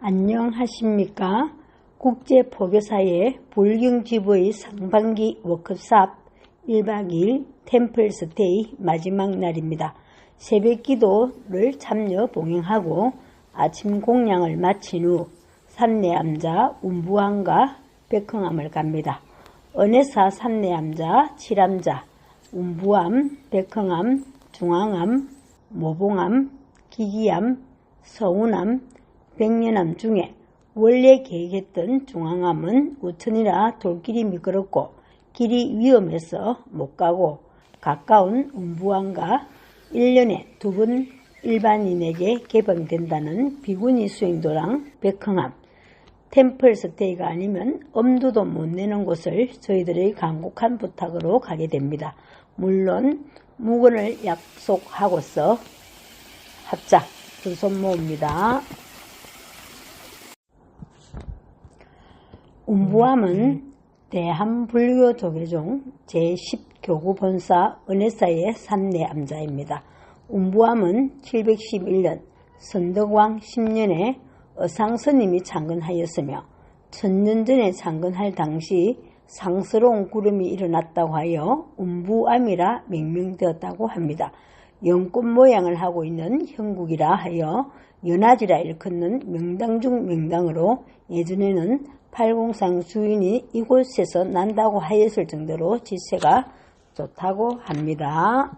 안녕하십니까? 국제포교사의 불경지부의 상반기 워크숍 1박 2일 템플스테이 마지막 날입니다. 새벽 기도를 참여 봉행하고 아침 공양을 마친 후 산내암자 운부암과 백흥암을 갑니다. 은혜사 산내암자, 칠암자, 운부암, 백흥암, 중앙암, 모봉암, 기기암, 서운암, 백년암 중에 원래 계획했던 중앙암은 우천이라 돌길이 미끄럽고 길이 위험해서 못 가고 가까운 운부암과 1년에 2번 일반인에게 개방된다는 비구니 수행도랑 백흥암, 템플스테이가 아니면 엄두도 못 내는 곳을 저희들의 간곡한 부탁으로 가게 됩니다. 물론 묵은을 약속하고서 합작 두 손 모읍니다. 운부암은 대한불교조계종 제10교구 본사 은혜사의 산내암자입니다. 운부암은 711년 선덕왕 10년에 어상스님이 창건하였으며 1000년 전에 창건할 당시 상스러운 구름이 일어났다고 하여 운부암이라 명명되었다고 합니다. 연꽃 모양을 하고 있는 형국이라 하여 연화지라 일컫는 명당 중 명당으로 예전에는 팔공산 주인이 이곳에서 난다고 하였을 정도로 지세가 좋다고 합니다.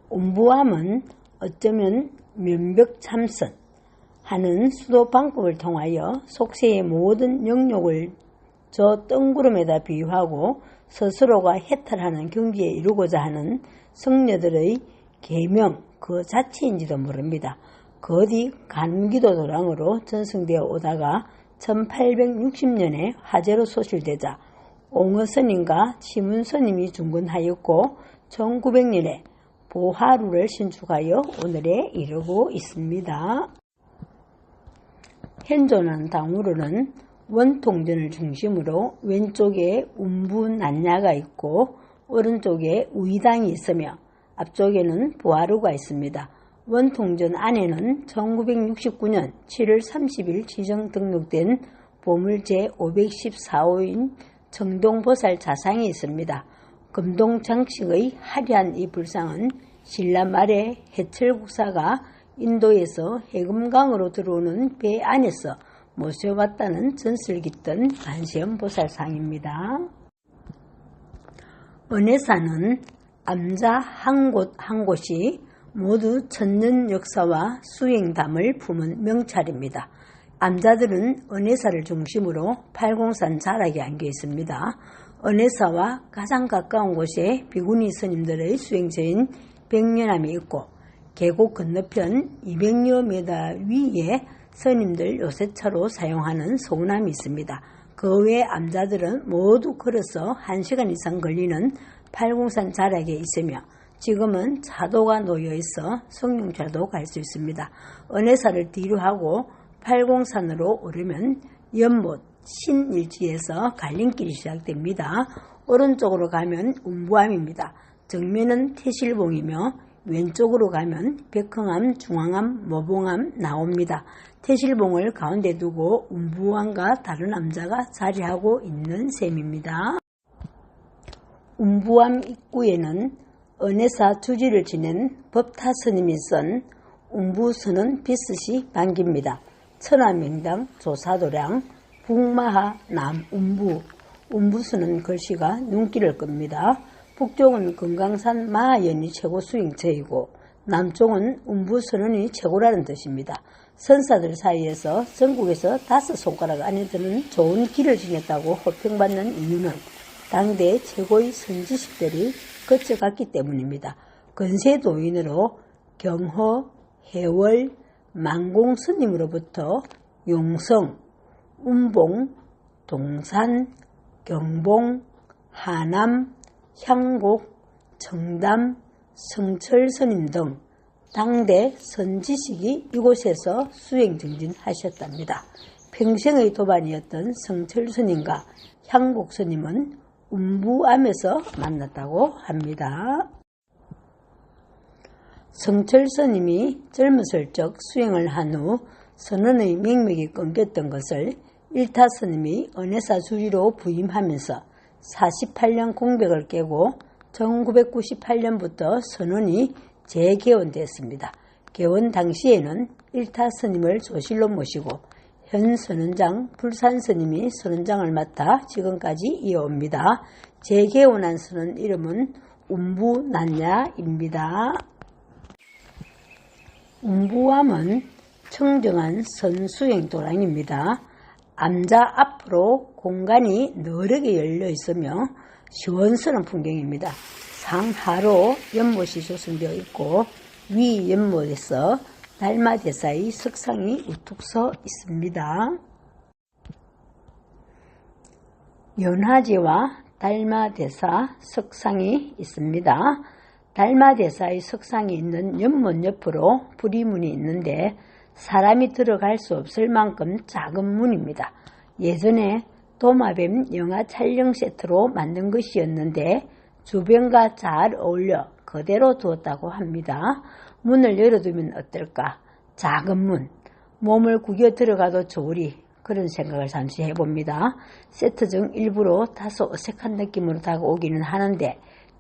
운부암은 어쩌면 면벽참선 하는 수도 방법을 통하여 속세의 모든 영역을 저 뜬구름에다 비유하고 스스로가 해탈하는 경지에 이루고자 하는 성녀들의 계명 그 자체인지도 모릅니다. 거디 간기도 도량으로 전승되어 오다가 1860년에 화재로 소실되자 옹어스님과 치문스님이 중건하였고 1900년에 보하루를 신축하여 오늘에 이르고 있습니다. 현존하는 당으로는 원통전을 중심으로 왼쪽에 운부난야가 있고 오른쪽에 우이당이 있으며 앞쪽에는 보하루가 있습니다. 원통전 안에는 1969년 7월 30일 지정 등록된 보물 제514호인 정동보살 자상이 있습니다. 금동장식의 화려한 이 불상은 신라 말에 해철국사가 인도에서 해금강으로 들어오는 배 안에서 모셔봤다는 전설 깃든 관세음보살상입니다. 은혜사는 암자 한 곳이 모두 천년 역사와 수행담을 품은 명찰입니다. 암자들은 은혜사를 중심으로 팔공산 자락에 안겨 있습니다. 은혜사와 가장 가까운 곳에 비구니 스님들의 수행처인 백년암이 있고 계곡 건너편 200여 미터 위에 스님들 요새차로 사용하는 서운암이 있습니다. 그 외 암자들은 모두 걸어서 1시간 이상 걸리는 팔공산 자락에 있으며 지금은 차도가 놓여있어 성룡차도 갈 수 있습니다. 은혜사를 뒤로 하고 팔공산으로 오르면 연못 신일지에서 갈림길이 시작됩니다. 오른쪽으로 가면 운부암입니다. 정면은 태실봉이며 왼쪽으로 가면 백흥암, 중앙암, 모봉암 나옵니다. 태실봉을 가운데 두고 운부암과 다른 암자가 자리하고 있는 셈입니다. 운부암 입구에는 은혜사 주지를 지낸 법타스님이 쓴 운부선은 비스시 반깁니다. 천하명당 조사도량 북마하 남운부 운부선은 글씨가 눈길을 끕니다. 북쪽은 금강산 마하연이 최고 수행처이고 남쪽은 운부선언이 최고라는 뜻입니다. 선사들 사이에서 전국에서 5손가락 안에 드는 좋은 길을 지녔다고 호평받는 이유는 당대 최고의 선지식들이 거쳐갔기 때문입니다. 건세도인으로 경허, 해월, 만공스님으로부터 용성, 운봉, 동산, 경봉, 하남, 향곡, 청담, 성철스님 등 당대 선지식이 이곳에서 수행증진하셨답니다. 평생의 도반이었던 성철스님과 향곡스님은 운부암에서 만났다고 합니다. 성철 스님이 젊었을 적 수행을 한 후 선원의 명맥이 끊겼던 것을 일타 스님이 은혜사 주지로 부임하면서 48년 공백을 깨고 1998년부터 선원이 재개원되었습니다. 개원 당시에는 일타 스님을 조실로 모시고 현 선원장 불산 스님이 선원장을 맡아 지금까지 이어옵니다. 재개원한 선원 이름은 운부난야입니다. 운부암은 청정한 선수행 도량입니다. 암자 앞으로 공간이 너르게 열려 있으며 시원스러운 풍경입니다. 상하로 연못이 조성되어 있고 위 연못에서 달마대사의 석상이 우뚝 서 있습니다. 연화제와 달마대사 석상이 있습니다. 달마대사의 석상이 있는 연못 옆으로 부리문이 있는데 사람이 들어갈 수 없을 만큼 작은 문입니다. 예전에 도마뱀 영화 촬영 세트로 만든 것이었는데 주변과 잘 어울려 그대로 두었다고 합니다. 문을 열어두면 어떨까? 작은 문, 몸을 구겨 들어가도 좋으리 그런 생각을 잠시 해봅니다. 세트 중 일부러 다소 어색한 느낌으로 다가오기는 하는데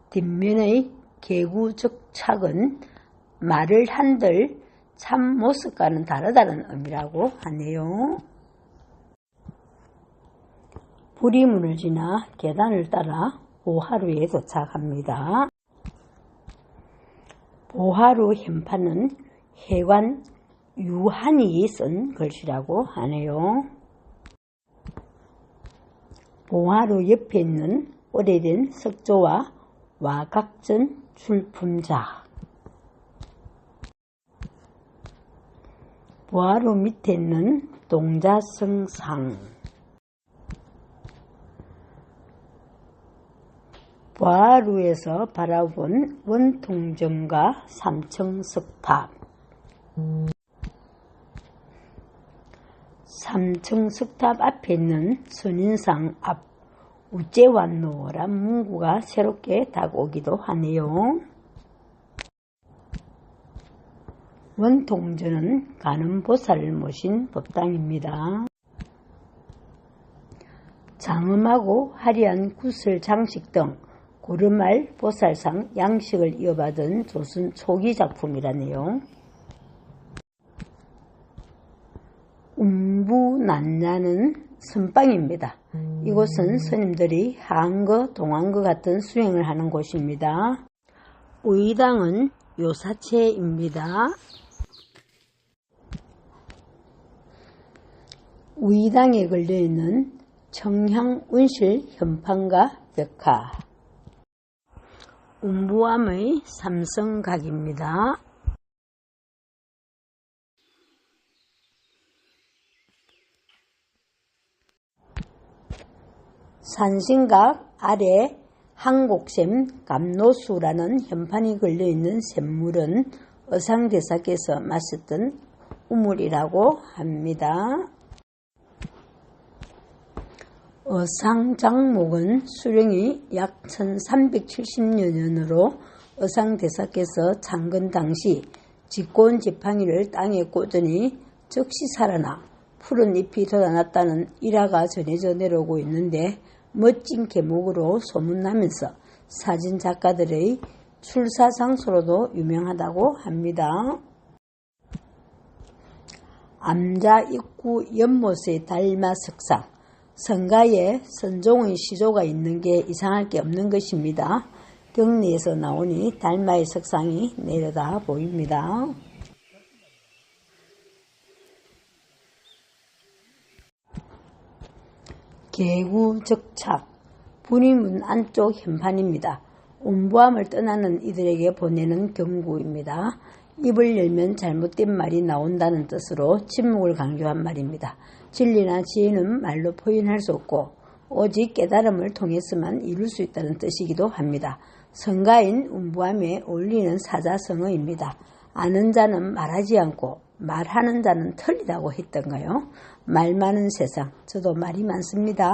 뒷면의 개구적착은 말을 한들 참 모습과는 다르다는 의미라고 하네요. 부리문을 지나 계단을 따라 보하루에 도착합니다. 보하루 현판은 해관 유한이 쓴 글씨라고 하네요. 보하루 옆에 있는 오래된 석조와 와각전 출품자, 보하루 밑에 있는 동자성상, 보하루에서 바라본 원통정과 삼청석탑, 삼청석탑 앞에 있는 선인상 앞 우째완노란 문구가 새롭게 다가오기도 하네요. 원통전은 간음보살을 모신 법당입니다. 장엄하고 화려한 구슬 장식 등 고르말 보살상 양식을 이어받은 조선 초기 작품이라네요. 운부난야는 선방입니다. 이곳은 스님들이 하안거, 동안거 같은 수행을 하는 곳입니다. 의당은 요사체입니다. 의당에 걸려있는 청향운실 현판과 벽화, 운부암의 삼성각입니다. 산신각 아래 한곡샘 감노수라는 현판이 걸려있는 샘물은 어상대사께서 마셨던 우물이라고 합니다. 어상장목은 수령이 약 1370여 년으로 어상대사께서 창건 당시 직고온 지팡이를 땅에 꽂으니 즉시 살아나 푸른 잎이 돋아났다는 일화가 전해져 내려오고 있는데 멋진 계목으로 소문나면서 사진작가들의 출사장소로도 유명하다고 합니다. 암자 입구 연못의 달마석상, 성가에 선종의 시조가 있는 게 이상할 게 없는 것입니다. 경리에서 나오니 달마의 석상이 내려다 보입니다. 개구적착, 부리문 안쪽 현판입니다. 운부암을 떠나는 이들에게 보내는 경고입니다. 입을 열면 잘못된 말이 나온다는 뜻으로 침묵을 강조한 말입니다. 진리나 지혜는 말로 표현할 수 없고 오직 깨달음을 통해서만 이룰 수 있다는 뜻이기도 합니다. 성가인 운부암에 어울리는 사자성어입니다. 아는 자는 말하지 않고 말하는 자는 틀리다고 했던가요? 말 많은 세상, 저도 말이 많습니다.